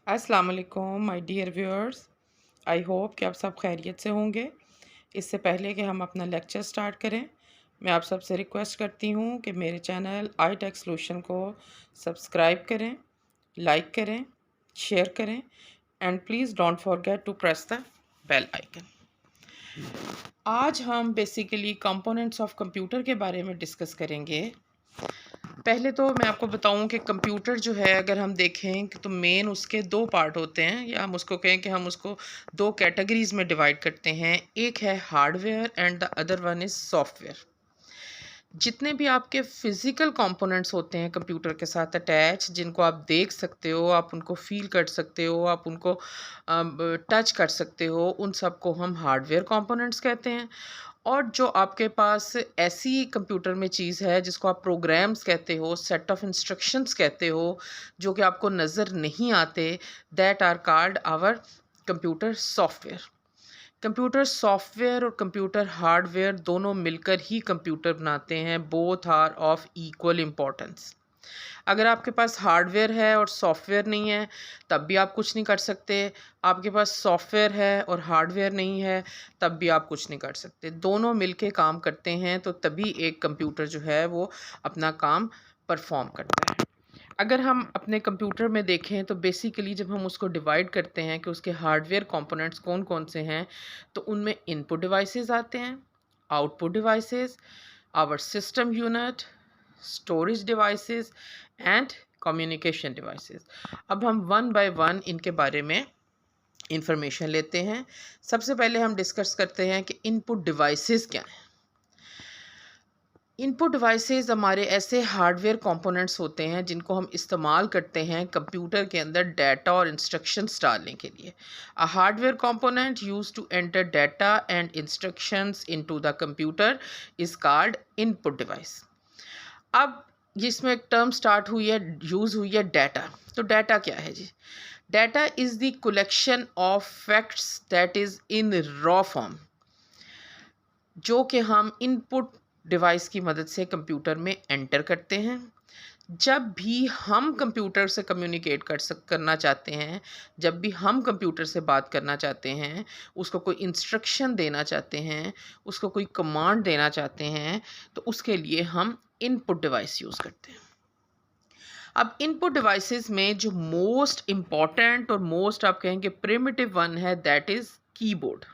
अस्सलाम वालेकुम my dear viewers. I hope कि आप सब खैरियत से होंगे। इससे पहले कि हम अपना लेक्चर स्टार्ट करें, मैं आप सबसे रिक्वेस्ट करती हूँ कि मेरे चैनल आई टेक सोल्यूशन को सब्सक्राइब करें, लाइक करें, शेयर करें and please don't forget to press the bell icon. आज हम बेसिकली कंपोनेंट्स ऑफ कंप्यूटर के बारे में डिस्कस करेंगे। पहले तो मैं आपको बताऊं कि कंप्यूटर जो है, अगर हम देखें कि तो मेन उसके दो पार्ट होते हैं, या हम उसको कहें कि हम उसको दो कैटेगरीज में डिवाइड करते हैं। एक है hardware and the other one is software. जितने भी आपके फिज़िकल कंपोनेंट्स होते हैं कंप्यूटर के साथ अटैच, जिनको आप देख सकते हो, आप उनको फील कर सकते हो, आप उनको टच कर सकते हो, उन सब को हम हार्डवेयर कंपोनेंट्स कहते हैं। और जो आपके पास ऐसी कंप्यूटर में चीज़ है जिसको आप प्रोग्राम्स कहते हो, सेट ऑफ इंस्ट्रक्शंस कहते हो, जो कि आपको नज़र नहीं आते, that are called our computer software. Computer software और कंप्यूटर हार्डवेयर दोनों मिलकर ही कंप्यूटर बनाते हैं। Both are of equal importance. अगर आपके पास हार्डवेयर है और सॉफ्टवेयर नहीं है, तब भी आप कुछ नहीं कर सकते। आपके पास सॉफ्टवेयर है और हार्डवेयर नहीं है, तब भी आप कुछ नहीं कर सकते। दोनों मिलके काम करते हैं, तो तभी एक कंप्यूटर जो है वो अपना काम परफॉर्म करता है। अगर हम अपने कंप्यूटर में देखें तो बेसिकली जब हम उसको डिवाइड करते हैं कि उसके हार्डवेयर कंपोनेंट्स कौन कौन से हैं, तो उनमें इनपुट डिवाइसेस आते हैं, output devices, our system unit, storage devices and communication devices. अब हम वन बाय वन इनके बारे में इंफॉर्मेशन लेते हैं। सबसे पहले हम डिस्कस करते हैं कि इनपुट डिवाइसेस क्या हैं। इनपुट डिवाइसेस हमारे ऐसे हार्डवेयर कंपोनेंट्स होते हैं जिनको हम इस्तेमाल करते हैं कंप्यूटर के अंदर डाटा और इंस्ट्रक्शंस डालने के लिए। A hardware component used to enter data and instructions into the computer is called input device. अब जिसमें एक टर्म स्टार्ट हुई है, यूज़ हुई है डाटा। तो डाटा क्या है जी? Data is the collection of facts that is in raw form, जो कि हम इनपुट डिवाइस की मदद से कंप्यूटर में एंटर करते हैं। जब भी हम कंप्यूटर से कम्युनिकेट करना चाहते हैं, जब भी हम कंप्यूटर से बात करना चाहते हैं, उसको कोई इंस्ट्रक्शन देना चाहते हैं, उसको कोई कमांड देना चाहते हैं, तो उसके लिए हम इनपुट डिवाइस यूज़ करते हैं। अब इनपुट डिवाइसेस में जो मोस्ट इम्पॉर्टेंट और मोस्ट आप कहेंगे प्रिमिटिव वन है, दैट इज़ कीबोर्ड।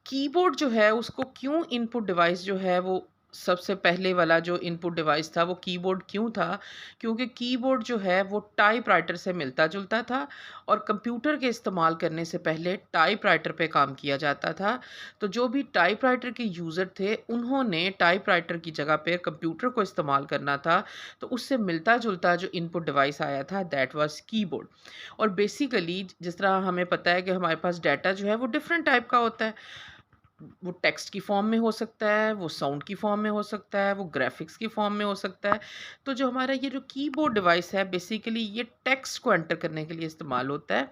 कीबोर्ड जो है उसको क्यों इनपुट डिवाइस जो है वो सबसे पहले वाला जो इनपुट डिवाइस था वो कीबोर्ड क्यों था? क्योंकि कीबोर्ड जो है वो टाइपराइटर से मिलता जुलता था, और कंप्यूटर के इस्तेमाल करने से पहले टाइपराइटर पे काम किया जाता था। तो जो भी टाइपराइटर के यूज़र थे, उन्होंने टाइपराइटर की जगह पे कंप्यूटर को इस्तेमाल करना था, तो उससे मिलता जुलता जो इनपुट डिवाइस आया था, दैट वाज कीबोर्ड। और बेसिकली जिस तरह हमें पता है कि हमारे पास डाटा जो है वो डिफरेंट टाइप का होता है। वो टेक्स्ट की फॉर्म में हो सकता है, वो साउंड की फॉर्म में हो सकता है, वो ग्राफिक्स की फॉर्म में हो सकता है। तो जो हमारा ये जो कीबोर्ड डिवाइस है, बेसिकली ये टेक्स्ट को एंटर करने के लिए इस्तेमाल होता है।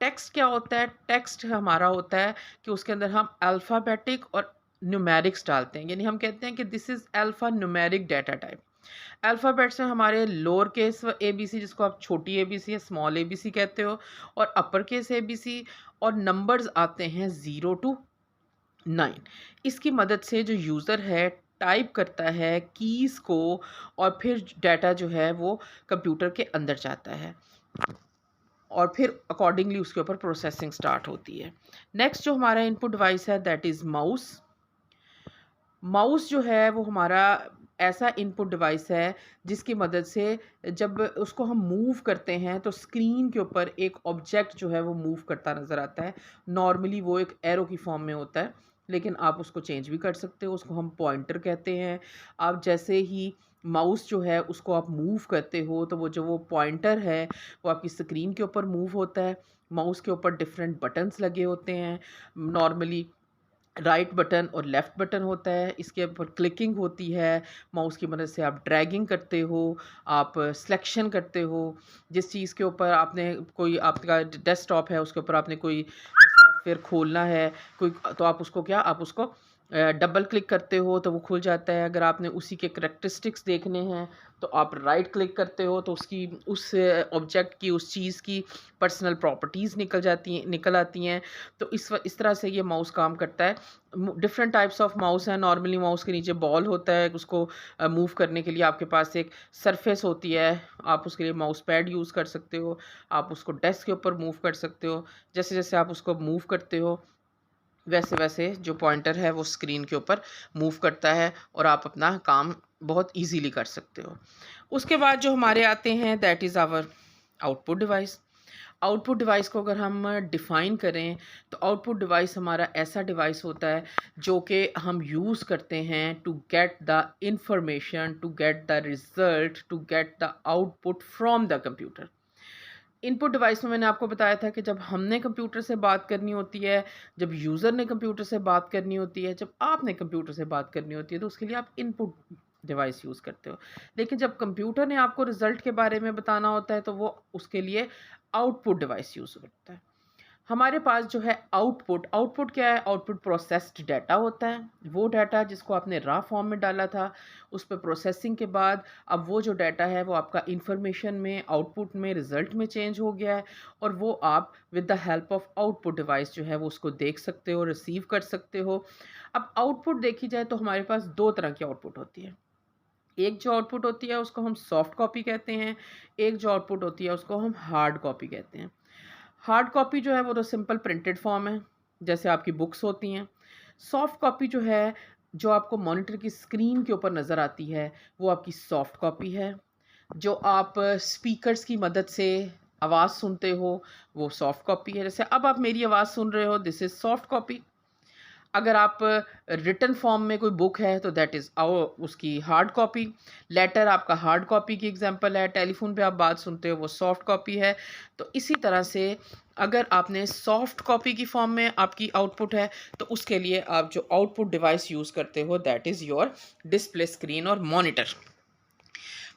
टेक्स्ट क्या होता है? टेक्स्ट हमारा होता है कि उसके अंदर हम अल्फ़ाबेटिक और न्यूमेरिक्स डालते हैं, यानी हम कहते हैं कि this is alpha numeric data type. Alphabets में हमारे लोअर केस एबीसी, जिसको आप छोटी एबीसी या स्मॉल एबीसी कहते हो, और अपर केस एबीसी, और नंबर्स आते हैं 0 टू 9। इसकी मदद से जो यूज़र है टाइप करता है कीज़ को, और फिर डाटा जो है वो कंप्यूटर के अंदर जाता है, और फिर अकॉर्डिंगली उसके ऊपर प्रोसेसिंग स्टार्ट होती है। नेक्स्ट जो हमारा इनपुट डिवाइस है, दैट इज़ माउस। माउस जो है वो हमारा ऐसा इनपुट डिवाइस है जिसकी मदद से जब उसको हम मूव करते हैं तो स्क्रीन के ऊपर एक ऑब्जेक्ट जो है वो मूव करता नज़र आता है। नॉर्मली वो एक एरो की फॉर्म में होता है, लेकिन आप उसको चेंज भी कर सकते हो, उसको हम पॉइंटर कहते हैं। आप जैसे ही माउस जो है उसको आप मूव करते हो, तो वो पॉइंटर है वो आपकी स्क्रीन के ऊपर मूव होता है। माउस के ऊपर डिफरेंट बटन्स लगे होते हैं। नॉर्मली राइट बटन और लेफ़्ट बटन होता है, इसके ऊपर क्लिकिंग होती है। माउस की मदद से आप ड्रैगिंग करते हो, आप सिलेक्शन करते हो। जिस चीज़ के ऊपर आपने कोई आपका डेस्कटॉप है, उसके ऊपर आपने कोई सॉफ्टवेयर खोलना है, कोई, तो आप उसको डबल क्लिक करते हो तो वो खुल जाता है। अगर आपने उसी के करैक्टरिस्टिक्स देखने हैं तो आप राइट क्लिक करते हो तो उसकी उस ऑब्जेक्ट की, उस चीज़ की पर्सनल प्रॉपर्टीज़ निकल आती हैं। तो इस तरह से ये माउस काम करता है। डिफरेंट टाइप्स ऑफ माउस हैं। नॉर्मली माउस के नीचे बॉल होता है, उसको मूव करने के लिए आपके पास एक सरफेस होती है। आप उसके लिए माउस पैड यूज़ कर सकते हो। आप उसको डेस्क के ऊपर मूव कर सकते हो। जैसे जैसे आप उसको मूव करते हो वैसे वैसे जो पॉइंटर है वो स्क्रीन के ऊपर मूव करता है और आप अपना काम बहुत इजीली कर सकते हो। उसके बाद जो हमारे आते हैं that is our output device. Output device को अगर हम डिफ़ाइन करें तो आउटपुट डिवाइस हमारा ऐसा डिवाइस होता है जो कि हम यूज़ करते हैं to get the information, to get the result, to get the output from the computer. Input device में मैंने आपको बताया था कि जब हमने कंप्यूटर से बात करनी होती है, जब यूज़र ने कंप्यूटर से बात करनी होती है, जब आपने कंप्यूटर से बात करनी होती है, तो उसके लिए आप इनपुट डिवाइस यूज़ करते हो। लेकिन जब कंप्यूटर ने आपको रिज़ल्ट के बारे में बताना होता है तो वो उसके लिए आउटपुट डिवाइस यूज़ करता है। हमारे पास जो है आउटपुट, आउटपुट क्या है? आउटपुट प्रोसेस्ड डाटा होता है। वो डाटा जिसको आपने रॉ फॉर्म में डाला था, उस पे प्रोसेसिंग के बाद अब वो जो डाटा है वो आपका इंफॉर्मेशन में, आउटपुट में, रिज़ल्ट में चेंज हो गया है और वो आप with the help of output device जो है वो उसको देख सकते हो, रिसीव कर सकते हो। अब आउटपुट देखी जाए तो हमारे पास 2 तरह की आउटपुट होती है। एक जो आउटपुट होती है उसको हम सॉफ्ट कॉपी कहते हैं, एक जो आउटपुट होती है उसको हम हार्ड कॉपी कहते हैं। हार्ड कॉपी जो है वो तो सिंपल प्रिंटेड फॉर्म है, जैसे आपकी बुक्स होती हैं। सॉफ्ट कॉपी जो है, जो आपको मॉनिटर की स्क्रीन के ऊपर नज़र आती है, वो आपकी सॉफ्ट कॉपी है। जो आप स्पीकर्स की मदद से आवाज़ सुनते हो, वो सॉफ्ट कॉपी है। जैसे अब आप मेरी आवाज़ सुन रहे हो, दिस इज़ सॉफ्ट कॉपी। अगर आप रिटन फॉर्म में कोई बुक है तो दैट इज़ उसकी हार्ड कॉपी। लेटर आपका हार्ड कॉपी की एग्जांपल है। टेलीफोन पे आप बात सुनते हो वो सॉफ्ट कॉपी है। तो इसी तरह से अगर आपने सॉफ्ट कॉपी की फॉर्म में आपकी आउटपुट है तो उसके लिए आप जो आउटपुट डिवाइस यूज़ करते हो that is your display screen और मॉनिटर।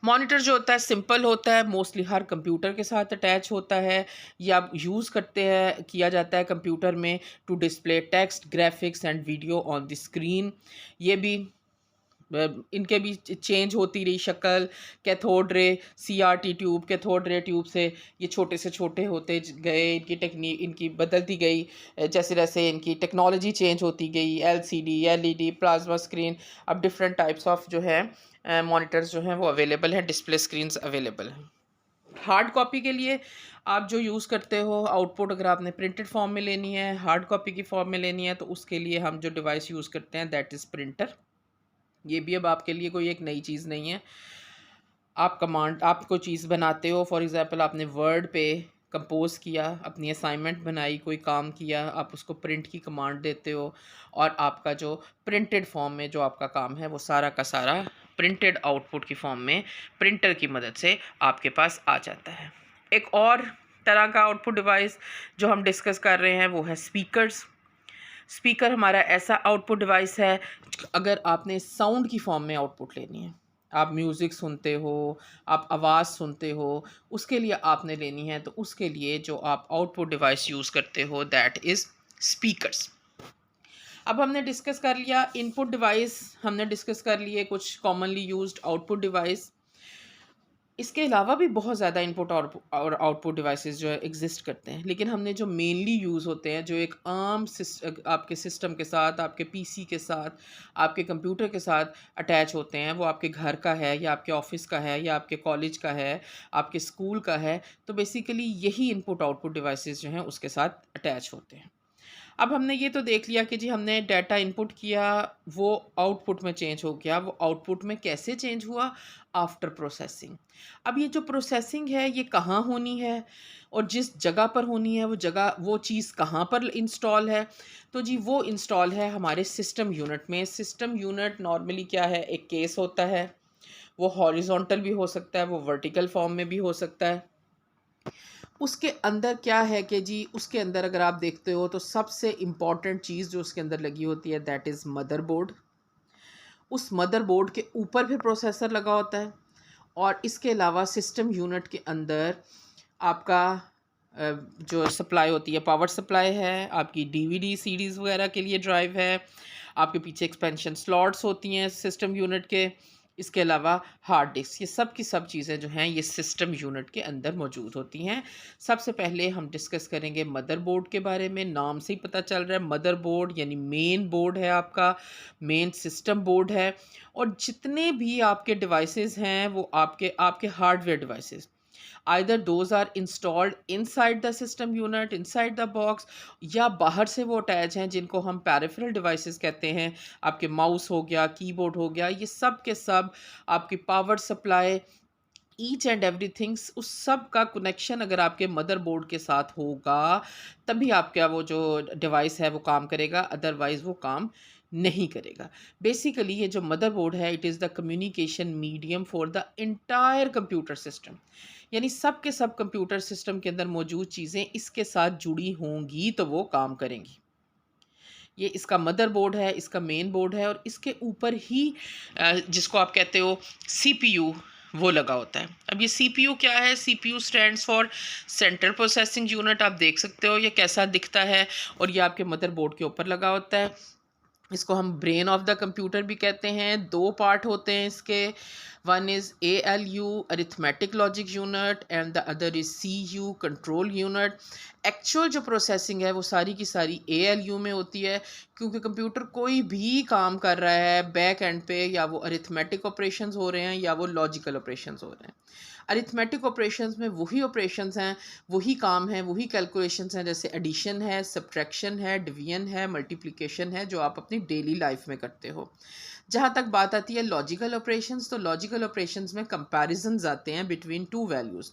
मॉनिटर जो होता है सिंपल होता है, मोस्टली हर कंप्यूटर के साथ अटैच होता है या यूज़ करते हैं किया जाता है कंप्यूटर में to display text, graphics and video on the screen. ये भी इनके भी चेंज होती रही शक्ल। Cathode ray, CRT tube, cathode ray tube से ये छोटे से छोटे होते गए, इनकी टेक्निक इनकी बदलती गई। जैसे जैसे इनकी टेक्नोलॉजी चेंज होती गई, एलसीडी, एलईडी, प्लाज्मा स्क्रीन, अब डिफरेंट टाइप्स ऑफ जो है मॉनिटर्स जो हैं वो अवेलेबल हैं, डिस्प्ले स्क्रीन्स अवेलेबल हैं। हार्ड कॉपी के लिए आप जो यूज़ करते हो आउटपुट, अगर आपने प्रिंटेड फॉर्म में लेनी है, हार्ड कॉपी की फॉर्म में लेनी है, तो उसके लिए हम जो डिवाइस यूज़ करते हैं दैट इज़ प्रिंटर। ये भी अब आपके लिए कोई एक नई चीज़ नहीं है। आप कोई चीज़ बनाते हो, फॉर एग्ज़ाम्पल आपने वर्ड पे कंपोज़ किया, अपनी असाइनमेंट बनाई, कोई काम किया, आप उसको प्रिंट की कमांड देते हो और आपका जो प्रिंटेड फॉर्म में जो आपका काम है वो सारा का सारा प्रिंटेड आउटपुट की फॉर्म में प्रिंटर की मदद से आपके पास आ जाता है। एक और तरह का आउटपुट डिवाइस जो हम डिस्कस कर रहे हैं वो है स्पीकर्स। स्पीकर हमारा ऐसा आउटपुट डिवाइस है, अगर आपने साउंड की फॉर्म में आउटपुट लेनी है, आप म्यूज़िक सुनते हो, आप आवाज़ सुनते हो, उसके लिए आपने लेनी है तो उसके लिए जो आप आउटपुट डिवाइस यूज़ करते हो दैट इज़ स्पीकर्स। अब हमने डिस्कस कर लिया इनपुट डिवाइस, हमने डिस्कस कर लिए कुछ कॉमनली यूज्ड आउटपुट डिवाइस। इसके अलावा भी बहुत ज़्यादा इनपुट और आउटपुट डिवाइसेस जो है एग्जिस्ट करते हैं, लेकिन हमने जो मेनली यूज़ होते हैं, जो एक आम आपके सिस्टम के साथ, आपके पीसी के साथ, आपके कंप्यूटर के साथ अटैच होते हैं, वो आपके घर का है या आपके ऑफिस का है या आपके कॉलेज का है, आपके स्कूल का है, तो बेसिकली यही इनपुट आउटपुट डिवाइसेस जो हैं उसके साथ अटैच होते हैं। अब हमने ये तो देख लिया कि जी हमने डाटा इनपुट किया, वो आउटपुट में चेंज हो गया। वो आउटपुट में कैसे चेंज हुआ? After processing. अब ये जो प्रोसेसिंग है ये कहाँ होनी है और जिस जगह पर होनी है वो जगह, वो चीज़ कहाँ पर इंस्टॉल है? तो जी वो इंस्टॉल है हमारे सिस्टम यूनिट में। सिस्टम यूनिट नॉर्मली क्या है, एक केस होता है, वो हॉरिजॉन्टल भी हो सकता है, वो वर्टिकल फॉर्म में भी हो सकता है। उसके अंदर क्या है कि जी उसके अंदर अगर आप देखते हो तो सबसे इम्पॉर्टेंट चीज़ जो उसके अंदर लगी होती है दैट इज़ मदरबोर्ड। उस मदरबोर्ड के ऊपर भी प्रोसेसर लगा होता है और इसके अलावा सिस्टम यूनिट के अंदर आपका जो सप्लाई होती है पावर सप्लाई है, आपकी डीवीडी सीडीज़ वगैरह के लिए ड्राइव है, आपके पीछे एक्सपेंशन स्लॉट्स होती हैं सिस्टम यूनिट के, इसके अलावा हार्ड डिस्क, ये सब की सब चीज़ें जो हैं ये सिस्टम यूनिट के अंदर मौजूद होती हैं। सबसे पहले हम डिस्कस करेंगे मदरबोर्ड के बारे में। नाम से ही पता चल रहा है मदरबोर्ड यानी मेन बोर्ड है, आपका मेन सिस्टम बोर्ड है। और जितने भी आपके डिवाइसेस हैं वो आपके आपके hardware devices, either those are installed inside the system unit, inside the box, या बाहर से वो अटैच हैं जिनको हम पेरिफेरल डिवाइसेस कहते हैं। आपके माउस हो गया, कीबोर्ड हो गया, ये सब के सब आपकी power supply, each and everything, उस सब का कनेक्शन अगर आपके मदरबोर्ड के साथ होगा तभी आपका वो जो डिवाइस है वो काम करेगा, अदरवाइज वो काम नहीं करेगा। बेसिकली ये जो मदरबोर्ड है it is the communication medium for the entire computer system, यानी सब के सब कंप्यूटर सिस्टम के अंदर मौजूद चीज़ें इसके साथ जुड़ी होंगी तो वो काम करेंगी। ये इसका मदरबोर्ड है, इसका मेन बोर्ड है, और इसके ऊपर ही जिसको आप कहते हो सीपीयू वो लगा होता है। अब ये सीपीयू क्या है? CPU stands for central processing unit. आप देख सकते हो ये कैसा दिखता है, और ये आपके मदरबोर्ड के ऊपर लगा होता है। इसको हम ब्रेन ऑफ द कंप्यूटर भी कहते हैं। दो पार्ट होते हैं इसके, one is ALU arithmetic logic unit and the other is CU control unit. Actual जो प्रोसेसिंग है वो सारी की सारी ALU में होती है, क्योंकि कंप्यूटर कोई भी काम कर रहा है बैक एंड पे, या वो अरिथमेटिक ऑपरेशंस हो रहे हैं या वो लॉजिकल ऑपरेशंस हो रहे हैं। अरिथमेटिक ऑपरेशंस में वही ऑपरेशंस हैं, वही काम हैं, वही कैलकुलेशंस हैं, जैसे एडिशन है, सब्ट्रैक्शन है, डिवीजन है, मल्टीप्लिकेशन है, जो आप अपनी डेली लाइफ में करते हो। जहाँ तक बात आती है लॉजिकल ऑपरेशंस, तो लॉजिकल ऑपरेशंस में कंपैरिजंस आते हैं बिटवीन टू वैल्यूज़,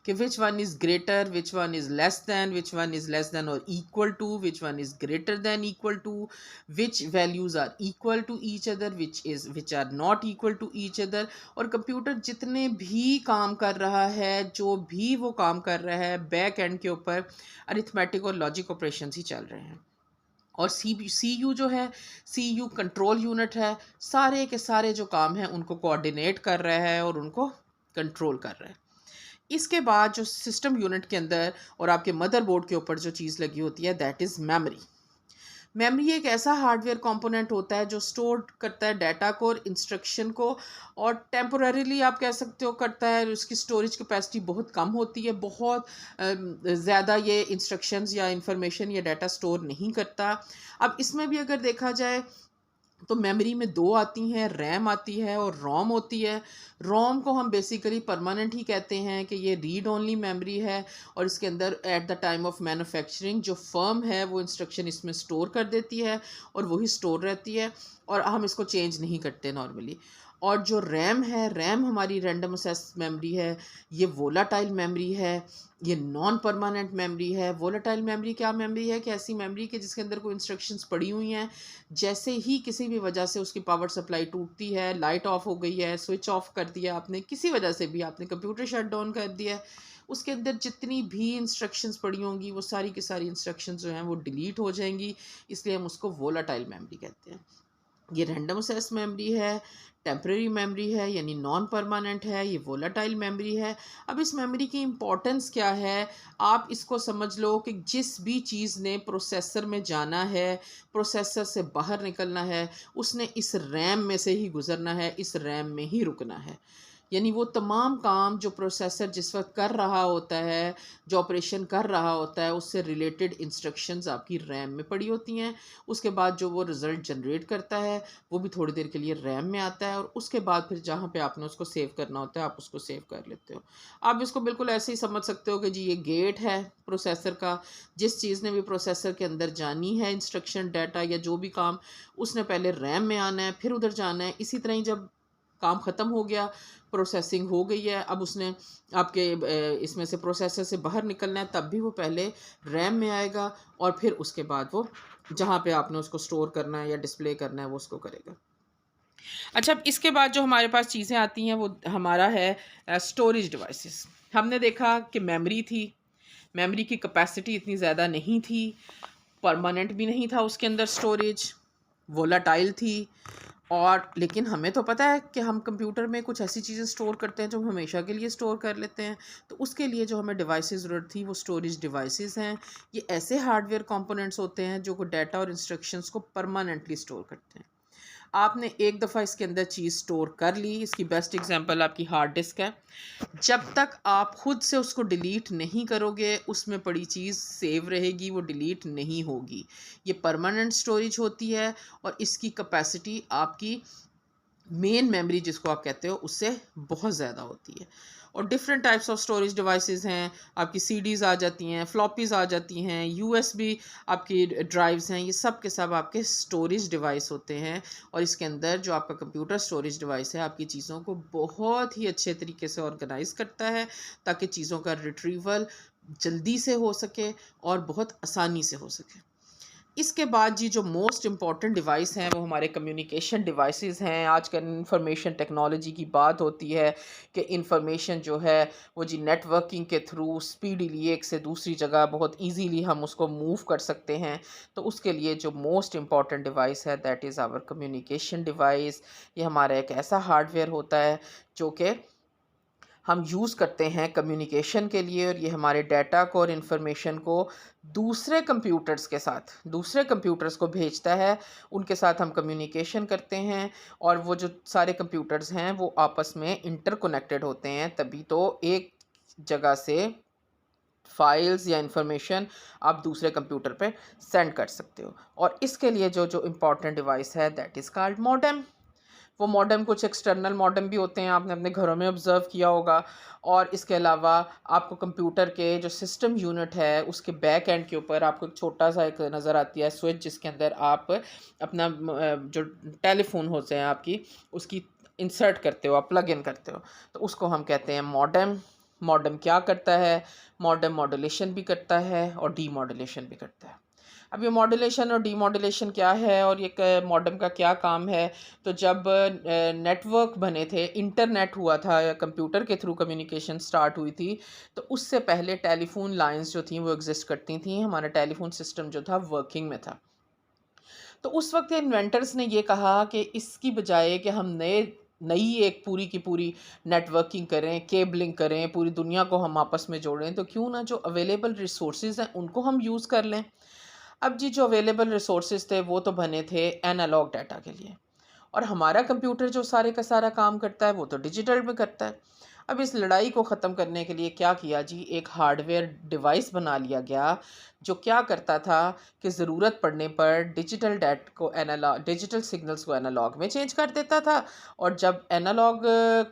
कि which one is greater, which one is less than, which one is less than or equal to, which one is greater than equal to, which values are equal to each other, which are not equal to each other। और computer जितने भी काम कर रहा है, जो भी वो काम कर रहा है बैक एंड के ऊपर अरिथमेटिक और लॉजिक ऑपरेशंस ही चल रहे हैं। और CU जो है, CU कंट्रोल यूनिट है, सारे के सारे जो काम हैं उनको कोऑर्डिनेट कर रहा है और उनको कंट्रोल कर रहा है। इसके बाद जो सिस्टम यूनिट के अंदर और आपके मदरबोर्ड के ऊपर जो चीज़ लगी होती है दैट इज़ मेमोरी। मेमोरी एक ऐसा हार्डवेयर कंपोनेंट होता है जो स्टोर करता है डाटा को और इंस्ट्रक्शन को, और टेम्पोरेरीली आप कह सकते हो करता है। उसकी स्टोरेज कैपेसिटी बहुत कम होती है, बहुत ज़्यादा ये इंस्ट्रक्शंस या इंफॉर्मेशन या डाटा स्टोर नहीं करता। अब इसमें भी अगर देखा जाए तो मेमोरी में दो आती हैं, रैम आती है और रोम होती है। रोम को हम बेसिकली परमानेंट ही कहते हैं कि ये रीड ओनली मेमोरी है, और इसके अंदर at the time of manufacturing जो फर्म है वो इंस्ट्रक्शन इसमें स्टोर कर देती है और वही स्टोर रहती है, और हम इसको चेंज नहीं करते नॉर्मली। और जो रैम है, रैम हमारी रैंडम एक्सेस मेमोरी है, ये वोलाटाइल मेमोरी है, ये नॉन परमानेंट मेमोरी है। वोलाटाइल मेमोरी क्या मेमोरी है? कि ऐसी मेमोरी के जिसके अंदर कोई इंस्ट्रक्शंस पड़ी हुई हैं, जैसे ही किसी भी वजह से उसकी पावर सप्लाई टूटती है, लाइट ऑफ हो गई है, स्विच ऑफ कर दिया आपने, किसी वजह से भी आपने कंप्यूटर शट डाउन कर दिया है, उसके अंदर जितनी भी इंस्ट्रक्शंस पड़ी होंगी वो सारी की सारी इंस्ट्रक्शंस जो हैं वो डिलीट हो जाएंगी, इसलिए हम उसको वोलाटाइल मेमोरी कहते हैं। ये रैंडम एक्सेस मेमोरी है, टेम्परेरी मेमोरी है यानी नॉन परमानेंट है, ये वोलाटाइल मेमोरी है। अब इस मेमोरी की इम्पोर्टेंस क्या है? आप इसको समझ लो कि जिस भी चीज़ ने प्रोसेसर में जाना है, प्रोसेसर से बाहर निकलना है, उसने इस रैम में से ही गुजरना है, इस रैम में ही रुकना है। यानी वो तमाम काम जो प्रोसेसर जिस वक्त कर रहा होता है, जो ऑपरेशन कर रहा होता है, उससे रिलेटेड इंस्ट्रक्शंस आपकी रैम में पड़ी होती हैं। उसके बाद जो वो रिज़ल्ट जनरेट करता है वो भी थोड़ी देर के लिए रैम में आता है, और उसके बाद फिर जहाँ पे आपने उसको सेव करना होता है आप उसको सेव कर लेते हो। आप इसको बिल्कुल ऐसे ही समझ सकते हो कि जी ये गेट है प्रोसेसर का। जिस चीज़ ने भी प्रोसेसर के अंदर जानी है इंस्ट्रक्शन, डाटा या जो भी काम, उसने पहले रैम में आना है, फिर उधर जाना है। इसी तरह ही जब काम ख़त्म हो गया, प्रोसेसिंग हो गई है, अब उसने आपके इसमें से प्रोसेसर से बाहर निकलना है, तब भी वो पहले रैम में आएगा और फिर उसके बाद वो जहाँ पे आपने उसको स्टोर करना है या डिस्प्ले करना है वो उसको करेगा। अच्छा, अब इसके बाद जो हमारे पास चीज़ें आती हैं वो हमारा है स्टोरेज डिवाइसेस। हमने देखा कि मेमोरी थी, मेमोरी की कैपेसिटी इतनी ज़्यादा नहीं थी, परमानेंट भी नहीं था उसके अंदर स्टोरेज, वोलाटाइल थी, और लेकिन हमें तो पता है कि हम कंप्यूटर में कुछ ऐसी चीज़ें स्टोर करते हैं जो हम हमेशा के लिए स्टोर कर लेते हैं। तो उसके लिए जो हमें डिवाइसेस ज़रूरत थी वो स्टोरेज डिवाइसेस हैं। ये ऐसे हार्डवेयर कंपोनेंट्स होते हैं जो को डाटा और इंस्ट्रक्शंस को परमानेंटली स्टोर करते हैं। आपने एक दफ़ा इसके अंदर चीज़ स्टोर कर ली, इसकी बेस्ट एग्जांपल आपकी हार्ड डिस्क है। जब तक आप खुद से उसको डिलीट नहीं करोगे, उसमें पड़ी चीज़ सेव रहेगी, वो डिलीट नहीं होगी। ये परमानेंट स्टोरेज होती है और इसकी कैपेसिटी आपकी मेन मेमोरी जिसको आप कहते हो उससे बहुत ज़्यादा होती है। और different types of storage devices हैं। आपकी सीडीज़ आ जाती हैं, फ्लॉपीज़ आ जाती हैं, यूएसबी आपकी ड्राइव्स हैं। ये सब के सब आपके स्टोरेज डिवाइस होते हैं। और इसके अंदर जो आपका कंप्यूटर स्टोरेज डिवाइस है आपकी चीज़ों को बहुत ही अच्छे तरीके से ऑर्गेनाइज करता है ताकि चीज़ों का रिट्रीवल जल्दी से हो सके और बहुत आसानी से हो सके। इसके बाद जी जो मोस्ट इम्पॉर्टेंट डिवाइस हैं वो हमारे कम्युनिकेशन डिवाइसेस हैं। आजकल इंफॉर्मेशन टेक्नोलॉजी की बात होती है कि इंफॉर्मेशन जो है वो जी नेटवर्किंग के थ्रू स्पीडीली एक से दूसरी जगह बहुत इजीली हम उसको मूव कर सकते हैं। तो उसके लिए जो मोस्ट इम्पॉर्टेंट डिवाइस है that is our communication device. ये हमारा एक ऐसा हार्डवेयर होता है जो कि हम यूज़ करते हैं कम्युनिकेशन के लिए और ये हमारे डाटा को और इन्फॉर्मेशन को दूसरे कंप्यूटर्स को भेजता है। उनके साथ हम कम्युनिकेशन करते हैं और वो जो सारे कंप्यूटर्स हैं वो आपस में इंटरकनेक्टेड होते हैं, तभी तो एक जगह से फाइल्स या इंफॉर्मेशन आप दूसरे कंप्यूटर पे सेंड कर सकते हो। और इसके लिए जो जो इम्पोर्टेंट डिवाइस है दैट इज़ कॉल्ड मॉडेम। वो मॉडेम कुछ एक्सटर्नल मॉडेम भी होते हैं, आपने अपने घरों में ऑब्ज़र्व किया होगा। और इसके अलावा आपको कंप्यूटर के जो सिस्टम यूनिट है उसके बैक एंड के ऊपर आपको एक छोटा सा एक नज़र आती है स्विच, जिसके अंदर आप अपना जो टेलीफोन होते हैं आपकी उसकी इंसर्ट करते हो, आप प्लग इन करते हो। तो उसको हम कहते हैं मॉडेम। मॉडेम क्या करता है? मॉडेम मॉड्यूलेशन भी करता है और डीमॉड्यूलेशन भी करता है। अब ये मॉड्यूलेशन और डीमॉड्यूलेशन क्या है और ये मॉडेम का क्या काम है? तो जब नेटवर्क बने थे, इंटरनेट हुआ था या कंप्यूटर के थ्रू कम्युनिकेशन स्टार्ट हुई थी, तो उससे पहले टेलीफोन लाइंस जो थी वो एग्जिस्ट करती थी। हमारा टेलीफोन सिस्टम जो था वर्किंग में था। तो उस वक्त इन्वेंटर्स ने ये कहा कि इसकी बजाय कि हम नई एक पूरी की पूरी नेटवर्किंग करें, केबलिंग करें, पूरी दुनिया को हम आपस में जोड़ें, तो क्यों ना जो अवेलेबल रिसोर्सेज हैं उनको हम यूज़ कर लें। अब जी जो अवेलेबल रिसोर्सेज थे वो तो बने थे एनालॉग डाटा के लिए, और हमारा कंप्यूटर जो सारे का सारा काम करता है वो तो डिजिटल में करता है। अब इस लड़ाई को ख़त्म करने के लिए क्या किया जी, एक हार्डवेयर डिवाइस बना लिया गया जो क्या करता था कि ज़रूरत पड़ने पर डिजिटल सिग्नल्स को एनालॉग में चेंज कर देता था। और जब एनालॉग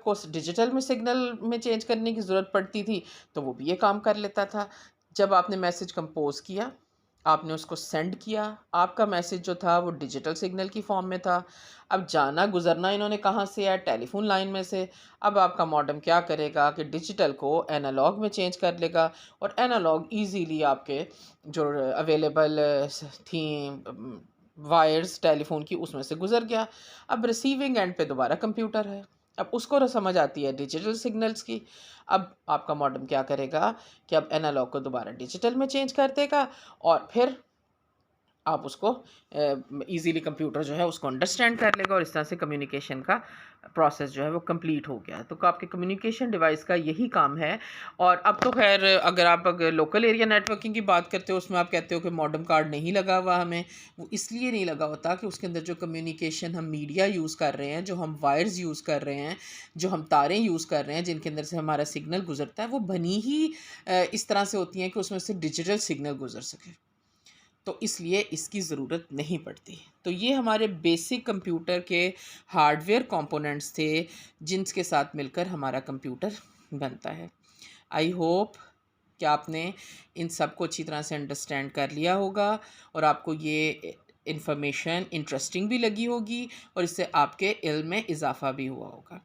को डिजिटल में सिग्नल में चेंज करने की ज़रूरत पड़ती थी तो वो भी ये काम कर लेता था। जब आपने मैसेज कंपोज किया, आपने उसको सेंड किया, आपका मैसेज जो था वो डिजिटल सिग्नल की फॉर्म में था। अब जाना गुज़रना इन्होंने कहाँ से है? टेलीफोन लाइन में से। अब आपका मॉडेम क्या करेगा कि डिजिटल को एनालॉग में चेंज कर लेगा और एनालॉग इजीली आपके जो अवेलेबल थी वायर्स टेलीफोन की उसमें से गुज़र गया। अब रिसीविंग एंड पे दोबारा कंप्यूटर है। अब उसको समझ आती है डिजिटल सिग्नल्स की। अब आपका मॉडेम क्या करेगा कि अब एनालॉग को दोबारा डिजिटल में चेंज कर देगा और फिर आप उसको इजीली कंप्यूटर जो है उसको अंडरस्टैंड कर लेगा और इस तरह से कम्युनिकेशन का प्रोसेस जो है वो कंप्लीट हो गया। तो आपके कम्युनिकेशन डिवाइस का यही काम है। और अब तो खैर अगर लोकल एरिया नेटवर्किंग की बात करते हो उसमें आप कहते हो कि मॉडेम कार्ड नहीं लगा हुआ हमें, वो इसलिए नहीं लगा होता कि उसके अंदर जो कम्युनिकेशन हम मीडिया यूज़ कर रहे हैं, जो हम वायर्स यूज़ कर रहे हैं, जो हम तारें यूज़ कर रहे हैं जिनके अंदर से हमारा सिग्नल गुजरता है, वो बनी ही इस तरह से होती हैं कि उसमें से डिजिटल सिग्नल गुजर सके, तो इसलिए इसकी ज़रूरत नहीं पड़ती। तो ये हमारे बेसिक कंप्यूटर के हार्डवेयर कंपोनेंट्स थे जिनके साथ मिलकर हमारा कंप्यूटर बनता है। आई होप कि आपने इन सब को अच्छी तरह से अंडरस्टैंड कर लिया होगा और आपको ये इन्फॉर्मेशन इंटरेस्टिंग भी लगी होगी और इससे आपके इल्म में इजाफ़ा भी हुआ होगा।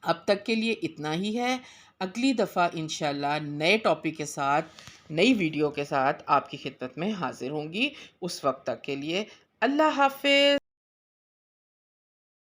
अब तक के लिए इतना ही है। अगली दफ़ा इंशाल्लाह नए टॉपिक के साथ, नई वीडियो के साथ आपकी खिदमत में हाज़िर होंगी। उस वक्त तक के लिए अल्लाह हाफ़िज़।